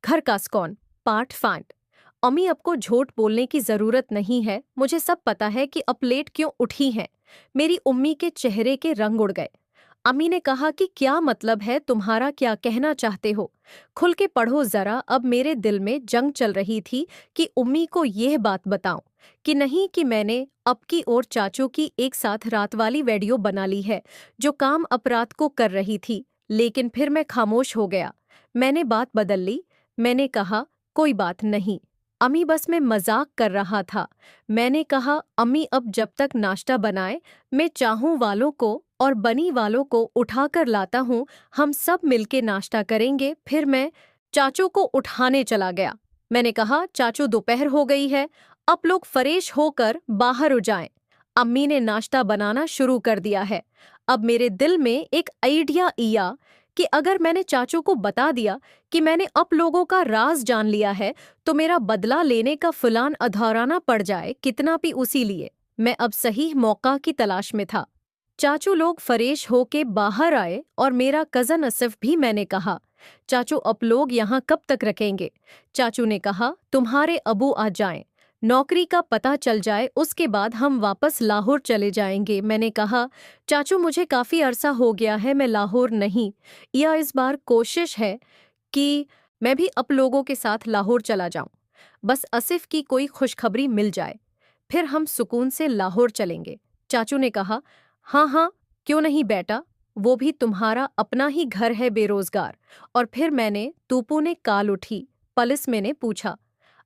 घर का स्कॉन पार्ट 5। अम्मी, अब को झूठ बोलने की जरूरत नहीं है। मुझे सब पता है कि अब लेट क्यों उठी हैं। मेरी उम्मी के चेहरे के रंग उड़ गए। अम्मी ने कहा कि क्या मतलब है तुम्हारा, क्या कहना चाहते हो? खुल के पढ़ो जरा। अब मेरे दिल में जंग चल रही थी कि उम्मी को यह बात बताऊं कि नहीं कि मैंने अब की और चाचू की एक साथ रात वाली वीडियो बना ली है जो काम अपराध को कर रही थी। लेकिन फिर मैं खामोश हो गया। मैंने बात बदल ली। मैंने कहा कोई बात नहीं अम्मी, बस मैं मजाक कर रहा था। मैंने कहा अम्मी, अब जब तक नाश्ता बनाए मैं चाहूं वालों को और बनी वालों को उठाकर लाता हूं। हम सब मिलके नाश्ता करेंगे। फिर मैं चाचू को उठाने चला गया। मैंने कहा चाचू, दोपहर हो गई है, अब लोग फ्रेश होकर बाहर हो जाएं। अम्मी ने नाश्ता बनाना शुरू कर दिया है। अब मेरे दिल में एक आइडिया आया कि अगर मैंने चाचू को बता दिया कि मैंने अब लोगों का राज जान लिया है तो मेरा बदला लेने का फुलान अधौराना पड़ जाए कितना भी। उसी लिए मैं अब सही मौका की तलाश में था। चाचू लोग फरेश होके बाहर आए और मेरा कजन असफ भी। मैंने कहा चाचू, अब लोग यहाँ कब तक रखेंगे? चाचू ने कहा तुम्हारे अबू आ जाएं, नौकरी का पता चल जाए, उसके बाद हम वापस लाहौर चले जाएंगे। मैंने कहा चाचू, मुझे काफी अरसा हो गया है मैं लाहौर नहीं। या इस बार कोशिश है कि मैं भी अब लोगों के साथ लाहौर चला जाऊं। बस आसिफ की कोई खुशखबरी मिल जाए, फिर हम सुकून से लाहौर चलेंगे। चाचू ने कहा हाँ हाँ, क्यों नहीं बेटा, वो भी तुम्हारा अपना ही घर है बेरोजगार। और फिर मैंने तूपू ने काल उठी। पुलिस मैंने पूछा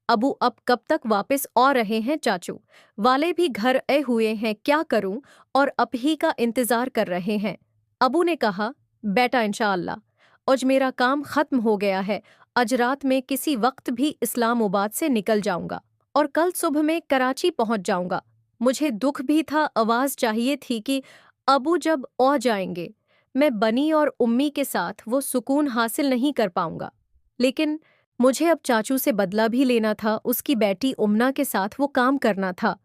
अबू अब कब तक वापस आ रहे हैं? चाचू वाले भी घर आए हुए हैं, क्या करूं, और अब ही का इंतजार कर रहे हैं। अबू ने कहा बेटा इंशाअल्लाह आज मेरा काम खत्म हो गया है। आज रात में किसी वक्त भी इस्लामाबाद से निकल जाऊंगा और कल सुबह में कराची पहुंच जाऊंगा। मुझे दुख भी था, आवाज चाहिए थी कि अबू जब आ जाएंगे मैं बनी और उम्मी के साथ वो सुकून हासिल नहीं कर पाऊंगा। लेकिन मुझे अब चाचू से बदला भी लेना था। उसकी बेटी उम्ना के साथ वो काम करना था,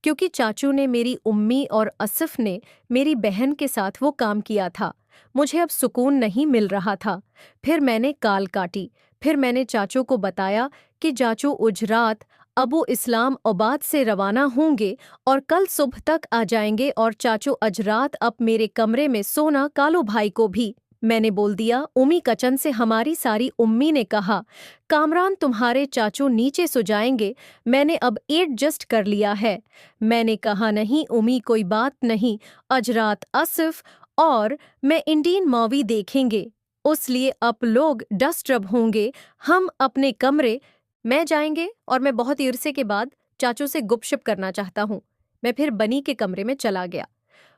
क्योंकि चाचू ने मेरी उम्मी और असफ ने मेरी बहन के साथ वो काम किया था। मुझे अब सुकून नहीं मिल रहा था। फिर मैंने काल काटी। फिर मैंने चाचू को बताया कि चाचू उजरात अबू इस्लामाबाद से रवाना होंगे और कल सुबह तक आ जाएंगे और चाचू अजरात अब मेरे कमरे में सोना। कालो भाई को भी मैंने बोल दिया। उम्मी कचन से हमारी सारी उम्मी ने कहा कामरान तुम्हारे चाचू नीचे सो जाएंगे, मैंने अब एडजस्ट कर लिया है। मैंने कहा नहीं उम्मी, कोई बात नहीं, अजरात आसिफ और मैं इंडियन मूवी देखेंगे, उसलिए अब लोग डिस्टर्ब होंगे। हम अपने कमरे में जाएंगे और मैं बहुत इरसे के बाद चाचू से गुपशप करना चाहता हूँ। मैं फिर बनी के कमरे में चला गया।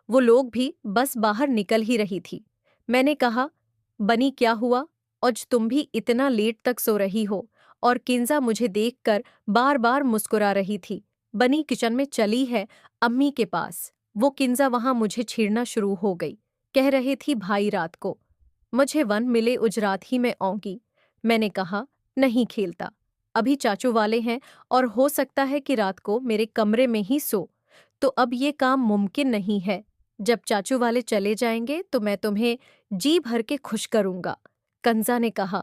वो लोग भी बस बाहर निकल ही रही थी। मैंने कहा बनी, क्या हुआ? आज तुम भी इतना लेट तक सो रही हो? और किंजा मुझे देखकर बार बार मुस्कुरा रही थी। बनी किचन में चली है अम्मी के पास। वो किंजा वहां मुझे छेड़ना शुरू हो गई। कह रही थी भाई रात को मुझे वन मिले उजरात ही में आऊंगी। मैंने कहा नहीं खेलता, अभी चाचू वाले हैं और हो सकता है कि रात को मेरे कमरे में ही सो। तो अब ये काम मुमकिन नहीं है। जब चाचू वाले चले जाएंगे तो मैं तुम्हें जी भर के खुश करूंगा। कंजा ने कहा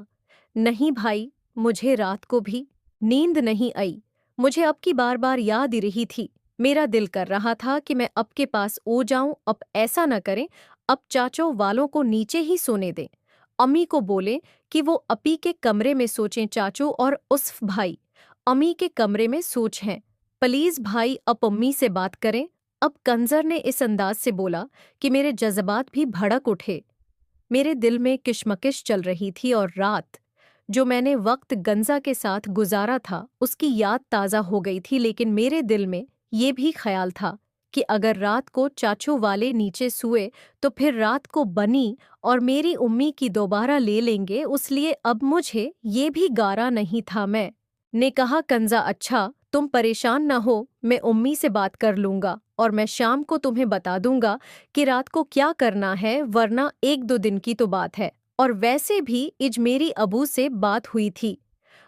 नहीं भाई, मुझे रात को भी नींद नहीं आई। मुझे अब की बार बार याद ही रही थी। मेरा दिल कर रहा था कि मैं अब के पास ओ जाऊं। अब ऐसा न करें, अब चाचो वालों को नीचे ही सोने दें। अम्मी को बोले कि वो अपी के कमरे में सोचें। चाचू और उस्फ भाई अम्मी के कमरे में सोच हैं। प्लीज भाई अब अम्मी से बात करें। अब कंजर ने इस अंदाज से बोला कि मेरे जज्बात भी भड़क उठे। मेरे दिल में किशमकिश चल रही थी और रात जो मैंने वक्त गंजा के साथ गुजारा था उसकी याद ताज़ा हो गई थी। लेकिन मेरे दिल में ये भी ख्याल था कि अगर रात को चाचू वाले नीचे सोए तो फिर रात को बनी और मेरी उम्मी की दोबारा ले लेंगे। उसलिए अब मुझे ये भी गारा नहीं था। मैं ने कहा कंजा अच्छा, तुम परेशान न हो, मैं उम्मी से बात कर लूंगा और मैं शाम को तुम्हें बता दूंगा कि रात को क्या करना है, वरना एक दो दिन की तो बात है। और वैसे भी इज मेरी अबू से बात हुई थी,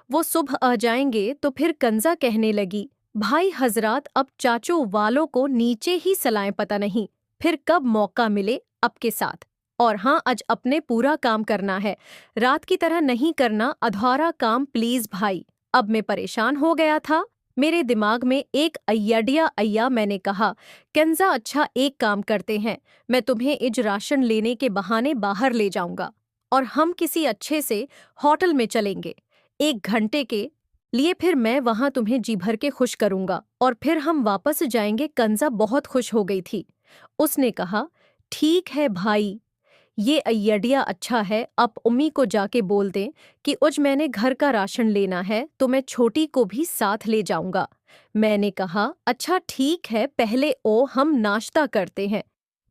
वो सुबह आ जाएंगे। तो फिर कंजा कहने लगी भाई हजरात अब चाचू वालों को नीचे ही सलाएं, पता नहीं फिर कब मौका मिले अब के साथ। और हाँ, आज अपने पूरा काम करना है, रात की तरह नहीं करना अधूरा काम प्लीज भाई। अब मैं परेशान हो गया था। मेरे दिमाग में एक अय्यडिया अय्या। मैंने कहा, कंजा अच्छा एक काम करते हैं, मैं तुम्हें इज राशन लेने के बहाने बाहर ले जाऊंगा और हम किसी अच्छे से होटल में चलेंगे 1 घंटे के लिए, फिर मैं वहां तुम्हें जी भर के खुश करूंगा और फिर हम वापस जाएंगे। कंजा बहुत खुश हो गई थी। उसने कहा, ठीक है भाई, ये आइडिया अच्छा है। अब उम्मी को जाके बोल दें कि उज मैंने घर का राशन लेना है तो मैं छोटी को भी साथ ले जाऊंगा। मैंने कहा, अच्छा ठीक है, पहले हम नाश्ता करते हैं,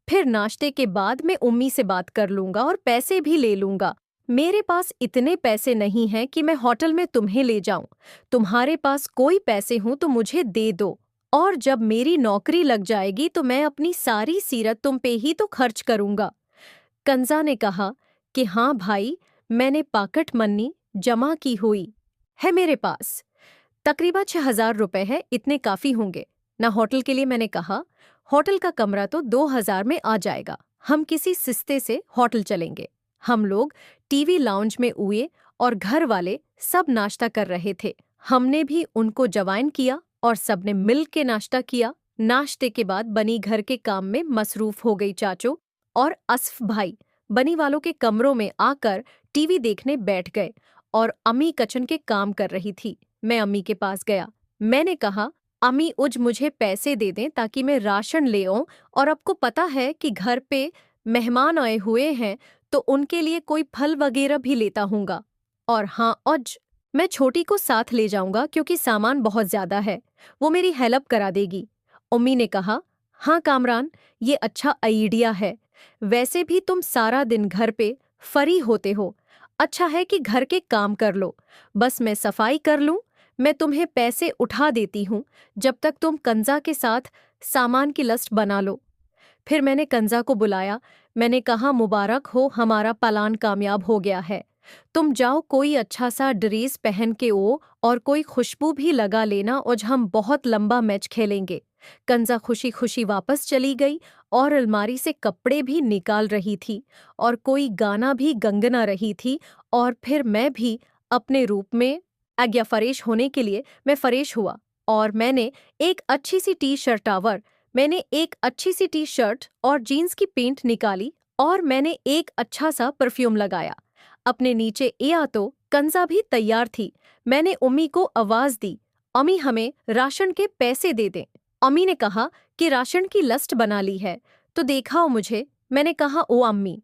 फिर नाश्ते के बाद मैं उम्मी से बात कर लूंगा और पैसे भी ले लूंगा। मेरे पास इतने पैसे नहीं हैं कि मैं होटल में तुम्हें ले जाऊं। तुम्हारे पास कोई पैसे हों तो मुझे दे दो, और जब मेरी नौकरी लग जाएगी तो मैं अपनी सारी सीरत तुम पे ही तो खर्च करूंगा। कंजा ने कहा कि हाँ भाई, मैंने पॉकेट मनी जमा की हुई है, मेरे पास तकरीबन 6,000 रुपए है, इतने काफी होंगे ना होटल के लिए। मैंने कहा, होटल का कमरा तो 2,000 में आ जाएगा, हम किसी सस्ते से होटल चलेंगे। हम लोग टीवी लाउंज में हुए और घर वाले सब नाश्ता कर रहे थे। हमने भी उनको जवाइन किया और सबने मिल के नाश्ता किया। नाश्ते के बाद बनी घर के काम में मसरूफ हो गई चाचो और असफ भाई बनी वालों के कमरों में आकर टीवी देखने बैठ गए और अम्मी किचन के काम कर रही थी। मैं अम्मी के पास गया। मैंने कहा, अम्मी उज मुझे पैसे दे दें ताकि मैं राशन ले आऊं, और आपको पता है कि घर पे मेहमान आए हुए हैं तो उनके लिए कोई फल वगैरह भी लेता हूँगा। और हाँ, उज मैं छोटी को साथ ले जाऊंगा क्योंकि सामान बहुत ज्यादा है, वो मेरी हेल्प करा देगी। अम्मी ने कहा, हाँ कामरान, ये अच्छा आइडिया है। वैसे भी तुम सारा दिन घर पे फरी होते हो, अच्छा है कि घर के काम कर लो। बस मैं सफाई कर लूं, मैं तुम्हें पैसे उठा देती हूँ जब तक तुम कंजा के साथ सामान की लिस्ट बना लो। फिर मैंने कंजा को बुलाया। मैंने कहा, मुबारक हो, हमारा प्लान कामयाब हो गया है। तुम जाओ कोई अच्छा सा ड्रेस पहन के और कोई खुशबू भी लगा लेना और हम बहुत लंबा मैच खेलेंगे। कंजा खुशी खुशी वापस चली गई और अलमारी से कपड़े भी निकाल रही थी और कोई गाना भी गंगना रही थी। और फिर मैं भी अपने रूप में आज्ञा फरेश होने के लिए मैं फरेश हुआ और मैंने एक अच्छी सी टी शर्ट और जीन्स की पेंट निकाली और मैंने एक अच्छा सा परफ्यूम लगाया। अपने नीचे या तो कंजा भी तैयार थी। मैंने उम्मी को आवाज दी, अम्मी हमें राशन के पैसे दे दें। अम्मी ने कहा कि राशन की लिस्ट बना ली है तो दिखाओ मुझे। मैंने कहा, ओ अम्मी,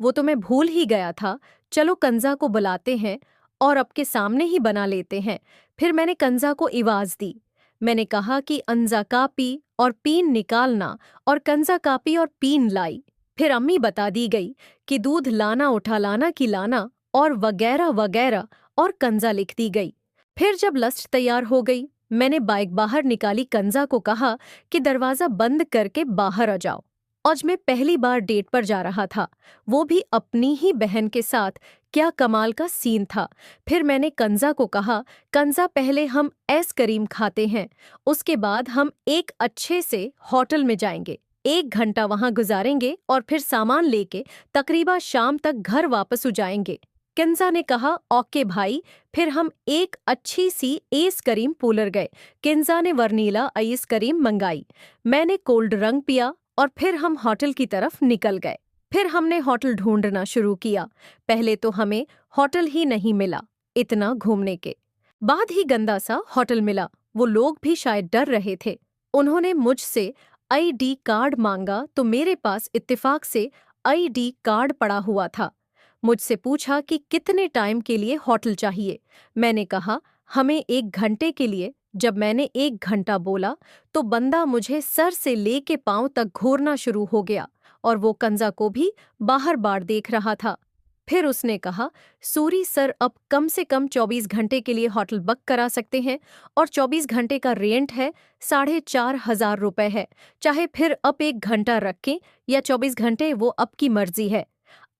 वो तो मैं भूल ही गया था, चलो कंजा को बुलाते हैं और आपके सामने ही बना लेते हैं। फिर मैंने कंजा को आवाज दी। मैंने कहा कि अंजा कापी और पीन निकालना, और कंजा कापी और पीन लाई। फिर अम्मी बता दी गई कि दूध लाना उठा लाना की लाना और वगैरह वगैरह, और कंजा लिख दी गई। फिर जब लिस्ट तैयार हो गई, मैंने बाइक बाहर निकाली। कंजा को कहा कि दरवाजा बंद करके बाहर आ जाओ। आज मैं पहली बार डेट पर जा रहा था, वो भी अपनी ही बहन के साथ। क्या कमाल का सीन था। फिर मैंने कंजा को कहा, कंजा पहले हम आइसक्रीम खाते हैं, उसके बाद हम एक अच्छे से होटल में जाएंगे, 1 घंटा वहां गुजारेंगे और फिर सामान लेके तकरीबा शाम तक घर वापस हो जाएंगे। कंजा ने कहा, ओके भाई। फिर हम एक अच्छी सी आइसक्रीम पूलर गए। कंजा ने वरनीला आइसक्रीम मंगाई, मैंने कोल्ड रंग पिया और फिर हम होटल की तरफ निकल गए। फिर हमने होटल ढूंढना शुरू किया। पहले तो हमें होटल ही नहीं मिला, इतना घूमने के बाद ही गंदा सा होटल मिला। वो लोग भी शायद डर रहे थे। उन्होंने मुझसे आईडी कार्ड मांगा तो मेरे पास इत्तेफाक से आईडी कार्ड पड़ा हुआ था। मुझसे पूछा कि कितने टाइम के लिए होटल चाहिए। मैंने कहा, हमें 1 घंटे के लिए। जब मैंने 1 घंटा बोला तो बंदा मुझे सर से लेके पांव तक घूरना शुरू हो गया और वो कंजा को भी बाहर बार देख रहा था। फिर उसने कहा, सूरी सर, अब कम से कम 24 घंटे के लिए होटल बुक करा सकते हैं और 24 घंटे का रेंट है 4,500 रुपए है। चाहे फिर अब 1 घंटा रखें या 24 घंटे, वो अब की मर्जी है।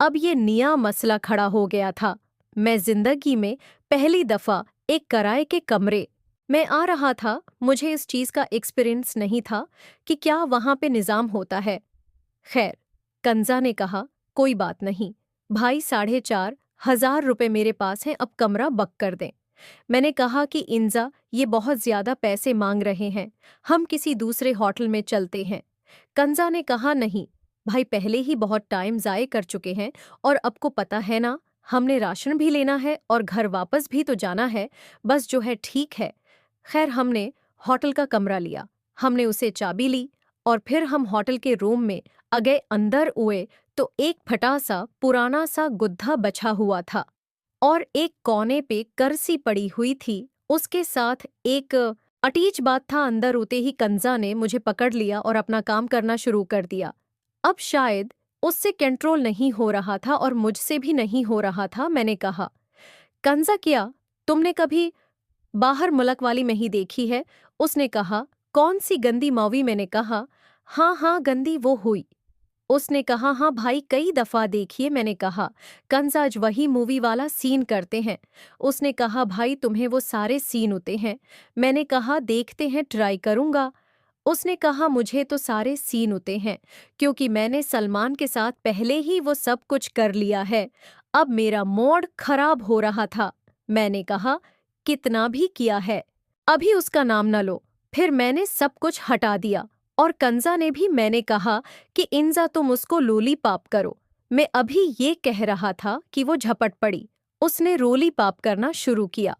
अब ये नया मसला खड़ा हो गया था। मैं जिंदगी में पहली दफा एक किराए के कमरे में आ रहा था। मुझे इस चीज का एक्सपीरियंस नहीं था कि क्या वहां पे निजाम होता है। खैर, कंजा ने कहा, कोई बात नहीं भाई, 4,500 रुपये मेरे पास हैं, अब कमरा बुक कर दें। मैंने कहा कि इंजा, ये बहुत ज्यादा पैसे मांग रहे हैं, हम किसी दूसरे होटल में चलते हैं। कंजा ने कहा नहीं भाई, पहले ही बहुत टाइम ज़ाय कर चुके हैं और आपको पता है ना, हमने राशन भी लेना है और घर वापस भी तो जाना है, बस जो है ठीक है। खैर हमने होटल का कमरा लिया, हमने उसे चाबी ली और फिर हम होटल के रूम में अगे अंदर हुए तो एक फटा सा पुराना सा गुद्दा बचा हुआ था और एक कोने पे करसी पड़ी हुई थी, उसके साथ एक अटीच बात था। अंदर होते ही कंजा ने मुझे पकड़ लिया और अपना काम करना शुरू कर दिया। अब शायद उससे कंट्रोल नहीं हो रहा था और मुझसे भी नहीं हो रहा था। मैंने कहा, कंजा क्या तुमने कभी बाहर मुल्क वाली में ही देखी है? उसने कहा, कौन सी गंदी मौवी? मैंने कहा, हाँ हाँ गंदी वो हुई। उसने कहा, हाँ भाई कई दफा देखिए। मैंने कहा, कंजा आज वही मूवी वाला सीन करते हैं। उसने कहा, भाई तुम्हें वो सारे सीन होते हैं? मैंने कहा, देखते हैं, ट्राई करूंगा। उसने कहा, मुझे तो सारे सीन होते हैं क्योंकि मैंने सलमान के साथ पहले ही वो सब कुछ कर लिया है। अब मेरा मूड खराब हो रहा था। मैंने कहा, कितना भी किया है, अभी उसका नाम न लो। फिर मैंने सब कुछ हटा दिया और कंजा ने भी। मैंने कहा कि इंजा तुम उसको लोलीपॉप करो। मैं अभी ये कह रहा था कि वो झपट पड़ी, उसने लोलीपॉप करना शुरू किया।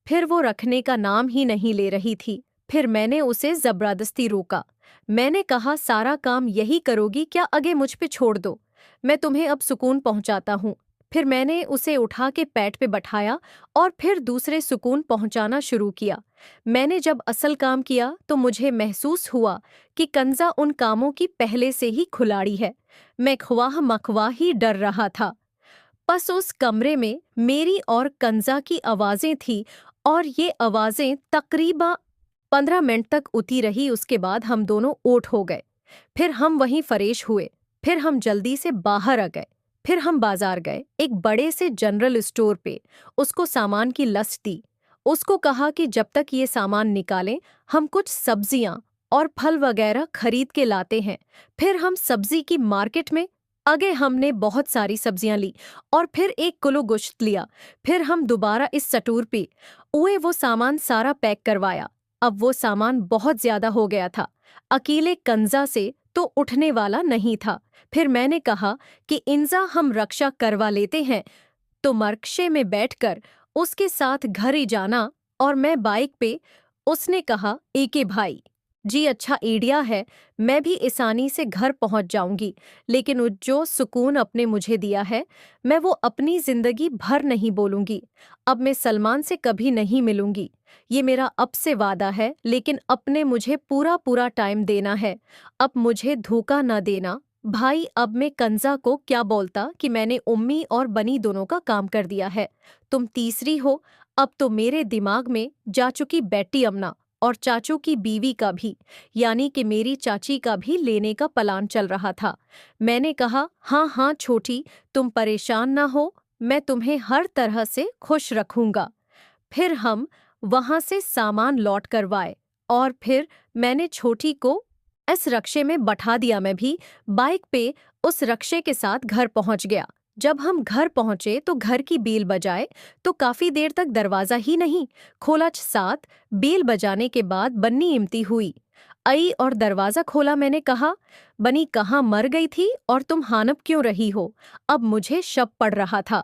फिर वो रखने का नाम ही नहीं ले रही थी। फिर मैंने उसे जबरदस्ती रोका। मैंने कहा, सारा काम यही करोगी क्या? आगे मुझ पे छोड़ दो, मैं तुम्हें अब सुकून पहुंचाता हूँ। फिर मैंने उसे उठा के पेट पे बैठाया और फिर दूसरे सुकून पहुंचाना शुरू किया। मैंने जब असल काम किया तो मुझे महसूस हुआ कि कंजा उन कामों की पहले से ही खिलाड़ी है। मैं ख्वाह मख्वाह ही डर रहा था। बस उस कमरे में मेरी और कंजा की आवाजें थी और ये आवाजें तकरीबन 15 मिनट तक उती रही। उसके बाद हम दोनों ओठ हो गए, फिर हम वहीं फरेश हुए, फिर हम जल्दी से बाहर आ गए, फिर हम बाजार गए, एक बड़े से जनरल स्टोर पे। उसको सामान की लस्ट दी। उसको कहा कि जब तक ये सामान निकालें हम कुछ सब्जियां और फल वगैरह खरीद के लाते हैं। फिर हम सब्जी की मार्केट में आगे हमने बहुत सारी सब्जियां ली और फिर 1 किलो गोश्त लिया। फिर हम दोबारा इस स्टोर पे उए वो सामान सारा पैक करवाया। अब वो सामान बहुत ज्यादा हो गया था, अकेले कंजा से तो उठने वाला नहीं था। फिर मैंने कहा कि इंजा हम रक्षा करवा लेते हैं, तो मरकशे में बैठकर उसके साथ घर ही जाना और मैं बाइक पे। उसने कहा, एके भाई जी अच्छा आइडिया है, मैं भी आसानी से घर पहुंच जाऊंगी, लेकिन वो जो सुकून आपने मुझे दिया है मैं वो अपनी जिंदगी भर नहीं बोलूंगी। अब मैं सलमान से कभी नहीं मिलूंगी, ये मेरा अब से वादा है, लेकिन अपने मुझे पूरा पूरा टाइम देना है। अब मुझे धोखा न देना भाई। अब मैं कंजा को क्या बोलता कि मैंने उम्मी और बनी दोनों का काम कर दिया है, तुम तीसरी हो। अब तो मेरे दिमाग में जा चुकी बेटी अमना और चाचू की बीवी का भी, यानी कि मेरी चाची का भी लेने का प्लान चल रहा था। मैंने कहा, हाँ हाँ छोटी, तुम परेशान ना हो, मैं तुम्हें हर तरह से खुश रखूंगा। फिर हम वहां से सामान लौट करवाए और फिर मैंने छोटी को इस रक्शे में बैठा दिया। मैं भी बाइक पे उस रक्शे के साथ घर पहुंच गया। जब हम घर पहुंचे तो घर की बेल बजाए तो काफी देर तक दरवाजा ही नहीं खोला। साथ बेल बजाने के बाद बन्नी इम्ती हुई, आई और दरवाजा खोला। मैंने कहा, बनी कहाँ मर गई थी और तुम हानप क्यों रही हो? अब मुझे शक पड़ रहा था।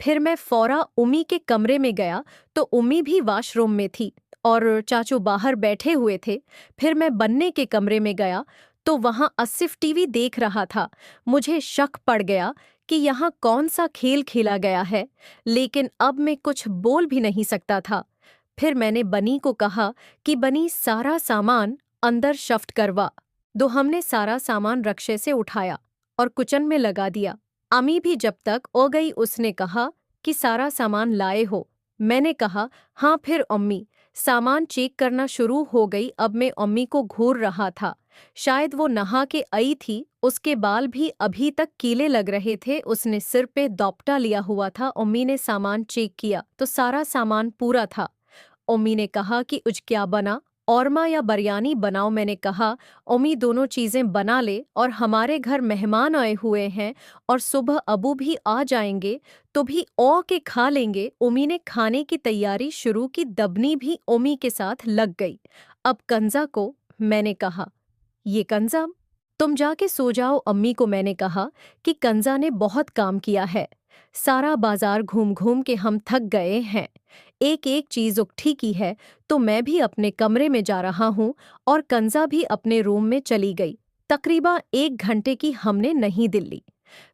फिर मैं फौरा उम्मी के कमरे में गया तो उम्मी भी वॉशरूम में थी और चाचू बाहर बैठे हुए थे। फिर मैं बन्ने के कमरे में गया तो वहां आसिफ टीवी देख रहा था। मुझे शक पड़ गया कि यहाँ कौन सा खेल खेला गया है, लेकिन अब मैं कुछ बोल भी नहीं सकता था। फिर मैंने बनी को कहा कि बनी सारा सामान अंदर शिफ्ट करवा दो। हमने सारा सामान रक्शे से उठाया और किचन में लगा दिया। अम्मी भी जब तक हो गई उसने कहा कि सारा सामान लाए हो? मैंने कहा, हाँ। फिर अम्मी सामान चेक करना शुरू हो गई। अब मैं अम्मी को घूर रहा था, शायद वो नहा के आई थी, उसके बाल भी अभी तक गीले लग रहे थे। उसने सिर पे दोपटा लिया हुआ था। अम्मी ने सामान चेक किया तो सारा सामान पूरा था। अम्मी ने कहा कि उज क्या बना? औरमा या बिरयानी बनाओ, मैंने कहा। अम्मी दोनों चीज़ें बना ले, और हमारे घर मेहमान आए हुए हैं और सुबह अबू भी आ जाएंगे तो भी औ के खा लेंगे। अम्मी ने खाने की तैयारी शुरू की, दबनी भी अम्मी के साथ लग गई। अब कंजा को, मैंने कहा। ये कंजा, तुम जाके सो जाओ अम्मी को, मैंने कहा कि कंजा ने बहुत काम किया है। सारा बाजार घूम घूम के हम थक गए हैं। एक एक चीज उठी की है, तो मैं भी अपने कमरे में जा रहा हूँ और कंजा भी अपने रूम में चली गई। तकरीबा 1 घंटे की हमने नहीं दिल्ली।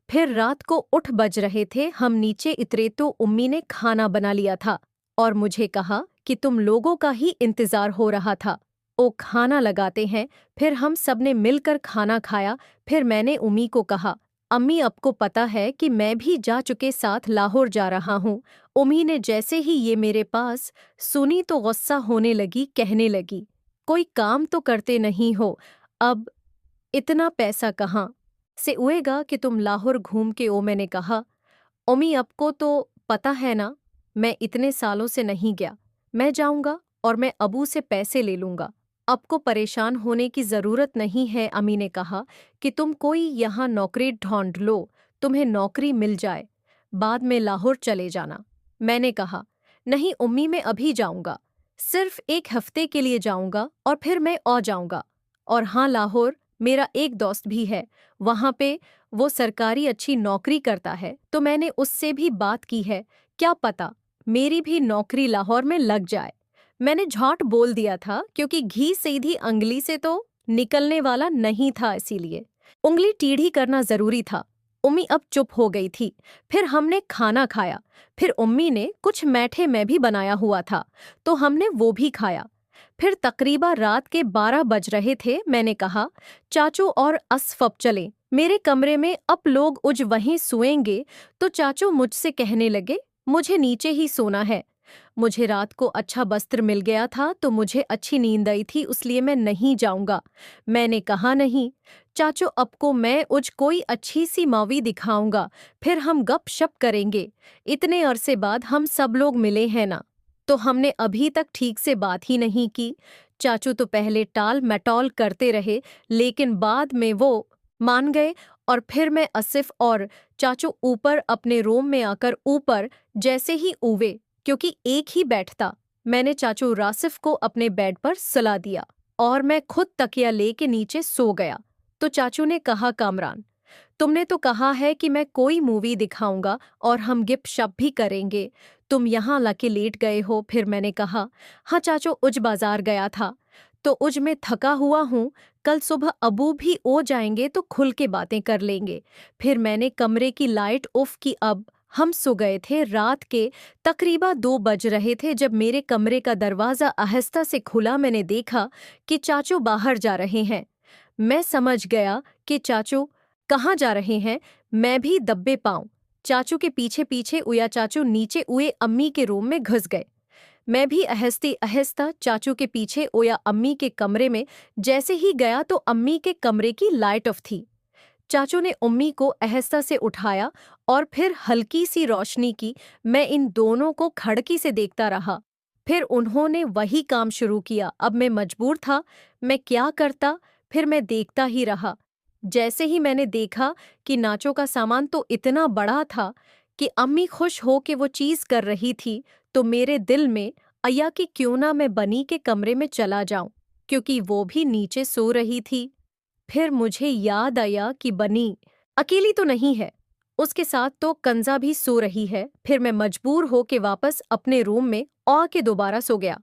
फिर रात को उठ बज रहे थे, हम नीचे उतरे तो उम्मी ने खाना बना लिया था और मुझे कहा कि तुम लोगों का ही इंतजार हो रहा था। ओ, खाना लगाते हैं। फिर हम सबने मिलकर खाना खाया। फिर मैंने उम्मी को कहा, अम्मी आपको पता है कि मैं भी जा चुके साथ लाहौर जा रहा हूँ। उम्मी ने जैसे ही ये मेरे पास सुनी तो गुस्सा होने लगी, कहने लगी, कोई काम तो करते नहीं हो, अब इतना पैसा कहाँ से उएगा कि तुम लाहौर घूम के ओ। मैंने कहा, उम्मी आपको तो पता है ना, मैं इतने सालों से नहीं गया। मैं जाऊंगा और मैं अबू से पैसे ले लूंगा। आपको परेशान होने की जरूरत नहीं है। अम्मी ने कहा कि तुम कोई यहाँ नौकरी ढूंढ लो, तुम्हें नौकरी मिल जाए, बाद में लाहौर चले जाना। मैंने कहा, नहीं उम्मी, मैं अभी जाऊंगा, सिर्फ 1 हफ्ते के लिए जाऊंगा और फिर मैं आ जाऊंगा। और हाँ, लाहौर मेरा एक दोस्त भी है, वहाँ पे वो सरकारी अच्छी नौकरी करता है, तो मैंने उससे भी बात की है। क्या पता मेरी भी नौकरी लाहौर में लग जाए। मैंने झूठ बोल दिया था क्योंकि घी सीधी अंगली से तो निकलने वाला नहीं था, इसीलिए उंगली टीढ़ी करना जरूरी था। उम्मी अब चुप हो गई थी। फिर हमने खाना खाया। फिर उम्मी ने कुछ मैठे में भी बनाया हुआ था, तो हमने वो भी खाया। फिर तकरीबा रात के 12 बज रहे थे। मैंने कहा, चाचू और असफ़ चलें मेरे कमरे में, अब लोग उज वहीं सोएंगे। तो चाचू मुझसे कहने लगे, मुझे नीचे ही सोना है। मुझे रात को अच्छा वस्त्र मिल गया था तो मुझे अच्छी नींद आई थी, इसलिए मैं नहीं जाऊंगा। मैंने कहा, नहीं चाचू, अब को मैं उज कोई अच्छी सी मूवी दिखाऊंगा, फिर हम गप शप करेंगे। इतने अरसे बाद हम सब लोग मिले हैं ना, तो हमने अभी तक ठीक से बात ही नहीं की। चाचू तो पहले टाल मटोल करते रहे, लेकिन बाद में वो मान गए। और फिर मैं आसिफ और चाचू ऊपर अपने रूम में आकर ऊपर जैसे ही उवे, क्योंकि एक ही बेड था, मैंने चाचू रासिफ को अपने बेड पर सुला दिया और मैं खुद तकिया लेके नीचे सो गया। तो चाचू ने कहा, कामरान, तुमने तो कहा है कि मैं कोई मूवी दिखाऊंगा और हम गिप शप भी करेंगे, तुम यहाँ लाके लेट गए हो। फिर मैंने कहा, हाँ चाचू, उज बाजार गया था तो उज में थका हुआ हूँ, कल सुबह अबू भी ओ जाएंगे तो खुल के बातें कर लेंगे। फिर मैंने कमरे की लाइट ऑफ की। अब हम सो गए थे। रात के तकरीबा 2 बज रहे थे जब मेरे कमरे का दरवाज़ा आहिस्ता से खुला। मैंने देखा कि चाचू बाहर जा रहे हैं। मैं समझ गया कि चाचू कहाँ जा रहे हैं। मैं भी दब्बे पाऊं चाचू के पीछे पीछे उया। चाचू नीचे उए अम्मी के रूम में घुस गए। मैं भी आहिस्ते आहिस्ता चाचू के पीछे ओया अम्मी के कमरे में। जैसे ही गया तो अम्मी के कमरे की लाइट ऑफ थी। चाचू ने अम्मी को आहिस्ता से उठाया और फिर हल्की सी रोशनी की। मैं इन दोनों को खिड़की से देखता रहा। फिर उन्होंने वही काम शुरू किया। अब मैं मजबूर था, मैं क्या करता। फिर मैं देखता ही रहा। जैसे ही मैंने देखा कि नाचो का सामान तो इतना बड़ा था कि अम्मी खुश हो के वो चीज़ कर रही थी, तो मेरे दिल में आया कि क्यों ना मैं बनी के कमरे में चला जाऊं, क्योंकि वो भी नीचे सो रही थी। फिर मुझे याद आया कि बनी अकेली तो नहीं है, उसके साथ तो कंजा भी सो रही है। फिर मैं मजबूर हो के वापस अपने रूम में आके दोबारा सो गया।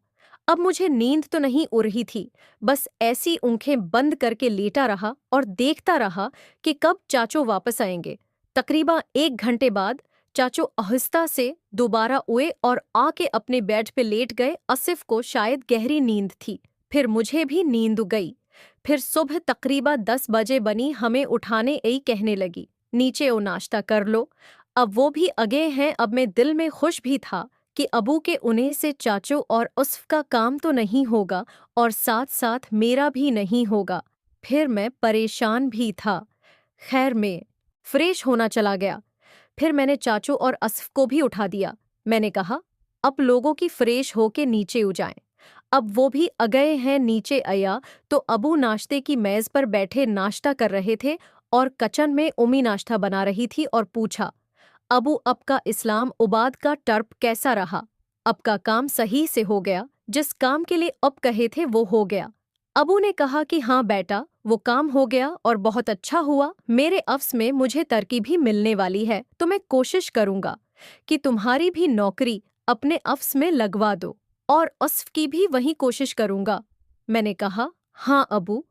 अब मुझे नींद तो नहीं उड़ रही थी, बस ऐसी आंखें बंद करके लेटा रहा और देखता रहा कि कब चाचू वापस आएंगे। तकरीबा 1 घंटे बाद चाचू आहिस्ता से दोबारा उए और आके अपने बेड पे लेट गए। आसिफ को शायद गहरी नींद थी, फिर मुझे भी नींद गई। फिर सुबह तकरीबा 10 बजे बनी हमें उठाने यही कहने लगी, नीचे ओ नाश्ता कर लो। अब वो भी अगे हैं। अब मैं दिल में खुश भी था कि अबू के उन्हें से चाचू और उसफ का काम तो नहीं होगा और साथ साथ मेरा भी नहीं होगा। फिर मैं परेशान भी था। खैर, मैं फ्रेश होना चला गया। फिर मैंने चाचू और असफ को भी उठा दिया। मैंने कहा, अब लोगों की फ्रेश होके नीचे जाएं। अब वो भी आ गए हैं। नीचे आया तो अबू नाश्ते की मेज पर बैठे नाश्ता कर रहे थे और किचन में उम्मी नाश्ता बना रही थी और पूछा, अबू अब का इस्लाम उबाद का टर्प कैसा रहा? अब का काम सही से हो गया? जिस काम के लिए अब कहे थे वो हो गया? अबू ने कहा कि हाँ बेटा, वो काम हो गया और बहुत अच्छा हुआ। मेरे अफ्स में मुझे तरक्की भी मिलने वाली है, तो मैं कोशिश करूंगा कि तुम्हारी भी नौकरी अपने अफ्स में लगवा दो और अस्फ की भी वही कोशिश करूंगा। मैंने कहा, हाँ अबू।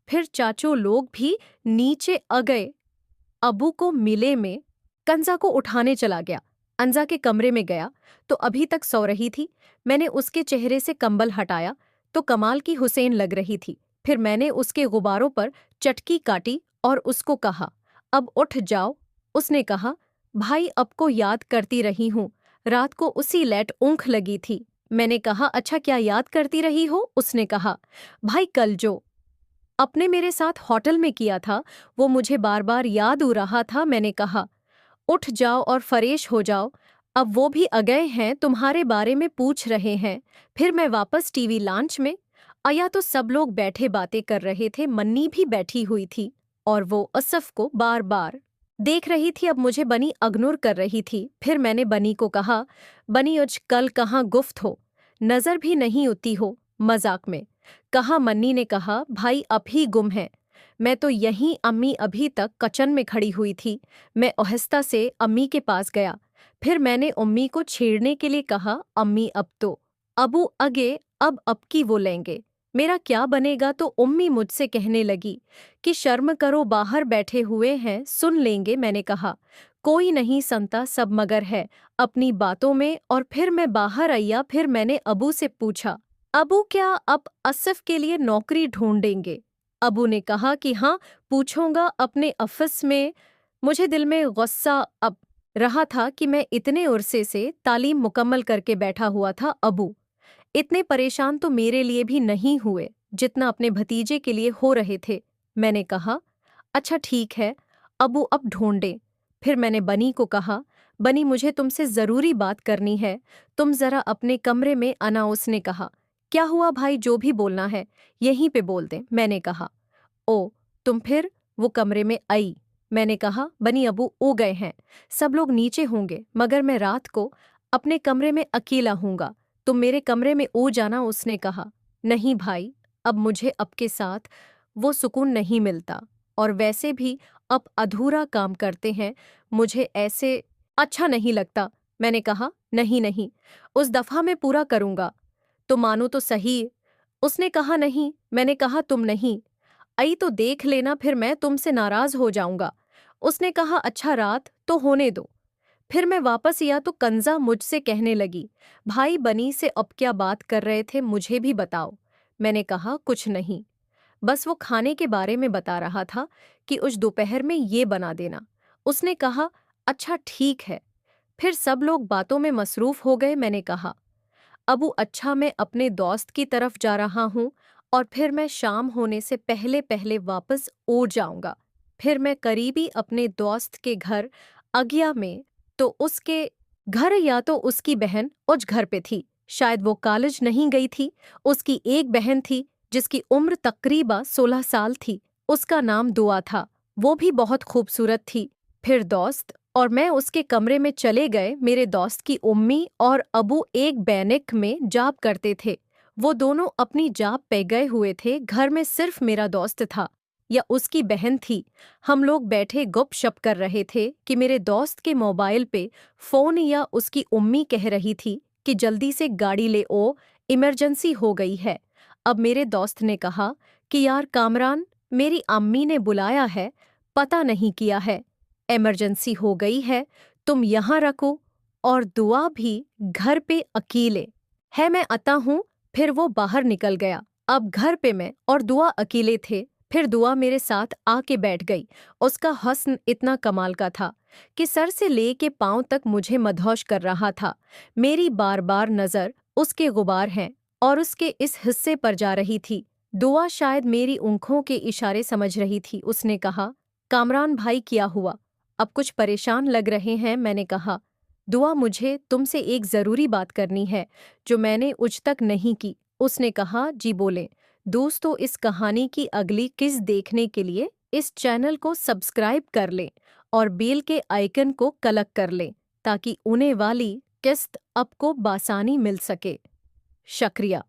फिर चाचू लोग भी नीचे आ गए। अबू को मिले में कंजा को उठाने चला गया। अंजा के कमरे में गया तो अभी तक सो रही थी। मैंने उसके चेहरे से कंबल हटाया तो कमाल की हुसैन लग रही थी। फिर मैंने उसके गुबारों पर चटकी काटी और उसको कहा, अब उठ जाओ। उसने कहा, भाई अब को याद करती रही हूँ, रात को उसी लेट ऊँख लगी थी। मैंने कहा, अच्छा क्या याद करती रही हो? उसने कहा, भाई कल जो अपने मेरे साथ होटल में किया था वो मुझे बार बार याद आ रहा था। मैंने कहा, उठ जाओ और फरेश हो जाओ, अब वो भी आ गए हैं, तुम्हारे बारे में पूछ रहे हैं। फिर मैं वापस टीवी लॉन्च में आया तो सब लोग बैठे बातें कर रहे थे। मन्नी भी बैठी हुई थी और वो असफ को बार बार देख रही थी। अब मुझे बनी इग्नोर कर रही थी। फिर मैंने बनी को कहा, बनी आज कल कहाँ गुफ्त हो, नजर भी नहीं उती हो। मजाक में कहा। मन्नी ने कहा, भाई अब ही गुम है। मैं तो यहीं, अम्मी अभी तक किचन में खड़ी हुई थी। मैं आहिस्ता से अम्मी के पास गया। फिर मैंने अम्मी को छेड़ने के लिए कहा, अम्मी अब तो अबू अगे, अब की वो लेंगे, मेरा क्या बनेगा? तो अम्मी मुझसे कहने लगी कि शर्म करो, बाहर बैठे हुए हैं, सुन लेंगे। मैंने कहा, कोई नहीं सुनता, सब मगर है अपनी बातों में। और फिर मैं बाहर आया। फिर मैंने अबू से पूछा, अबू क्या अब असफ के लिए नौकरी ढूंढेंगे? अबू ने कहा कि हाँ, पूछूंगा अपने ऑफिस में। मुझे दिल में गुस्सा अब रहा था कि मैं इतने अरसे से तालीम मुकम्मल करके बैठा हुआ था। अबू इतने परेशान तो मेरे लिए भी नहीं हुए जितना अपने भतीजे के लिए हो रहे थे। मैंने कहा, अच्छा ठीक है अबू, अब ढूंढे। फिर मैंने बनी को कहा, बनी मुझे तुमसे ज़रूरी बात करनी है, तुम ज़रा अपने कमरे में आना। उसने कहा, क्या हुआ भाई, जो भी बोलना है यहीं पे बोल दें। मैंने कहा, ओ तुम फिर? वो कमरे में आई। मैंने कहा, बनी अबू ओ गए हैं, सब लोग नीचे होंगे, मगर मैं रात को अपने कमरे में अकेला हूँगा, तुम मेरे कमरे में ओ जाना। उसने कहा, नहीं भाई, अब मुझे आपके साथ वो सुकून नहीं मिलता और वैसे भी अब अधूरा काम करते हैं, मुझे ऐसे अच्छा नहीं लगता। मैंने कहा, नहीं नहीं, उस दफ़ा मैं पूरा करूँगा, तो मानो तो सही। उसने कहा, नहीं। मैंने कहा, तुम नहीं आई तो देख लेना, फिर मैं तुमसे नाराज हो जाऊंगा। उसने कहा, अच्छा रात तो होने दो। फिर मैं वापस आया तो कंजा मुझसे कहने लगी, भाई बनी से अब क्या बात कर रहे थे, मुझे भी बताओ। मैंने कहा, कुछ नहीं, बस वो खाने के बारे में बता रहा था कि उस दोपहर में ये बना देना। उसने कहा, अच्छा ठीक है। फिर सब लोग बातों में मसरूफ हो गए। मैंने कहा, अबू अच्छा मैं अपने दोस्त की तरफ जा रहा हूँ और फिर मैं शाम होने से पहले पहले वापस ओ जाऊंगा। फिर मैं करीबी अपने दोस्त के घर आ गया में तो उसके घर या तो उसकी बहन उस घर पे थी, शायद वो कॉलेज नहीं गई थी। उसकी एक बहन थी जिसकी उम्र तकरीबा 16 साल थी, उसका नाम दुआ था, वो भी बहुत खूबसूरत थी। फिर दोस्त और मैं उसके कमरे में चले गए। मेरे दोस्त की उम्मी और अबू एक बैनिक में जॉब करते थे, वो दोनों अपनी जॉब पे गए हुए थे। घर में सिर्फ मेरा दोस्त था या उसकी बहन थी। हम लोग बैठे गपशप कर रहे थे कि मेरे दोस्त के मोबाइल पे फ़ोन या उसकी उम्मी कह रही थी कि जल्दी से गाड़ी ले ओ, इमरजेंसी हो गई है। अब मेरे दोस्त ने कहा कि यार कामरान, मेरी अम्मी ने बुलाया है, पता नहीं किया है, इमरजेंसी हो गई है, तुम यहाँ रखो। और दुआ भी घर पे अकेले है, मैं आता हूँ। फिर वो बाहर निकल गया। अब घर पे मैं और दुआ अकेले थे। फिर दुआ मेरे साथ आके बैठ गई। उसका हस्न इतना कमाल का था कि सर से लेके पांव तक मुझे मदहोश कर रहा था। मेरी बार बार नज़र उसके गुबार हैं और उसके इस हिस्से पर जा रही थी। दुआ शायद मेरी आँखों के इशारे समझ रही थी। उसने कहा, कामरान भाई क्या हुआ, अब कुछ परेशान लग रहे हैं। मैंने कहा, दुआ मुझे तुमसे एक ज़रूरी बात करनी है जो मैंने उज तक नहीं की। उसने कहा, जी बोलें। दोस्तों, इस कहानी की अगली किस्त देखने के लिए इस चैनल को सब्सक्राइब कर लें और बेल के आइकन को क्लिक कर लें ताकि उन्हें वाली किस्त आपको बासानी मिल सके। शुक्रिया।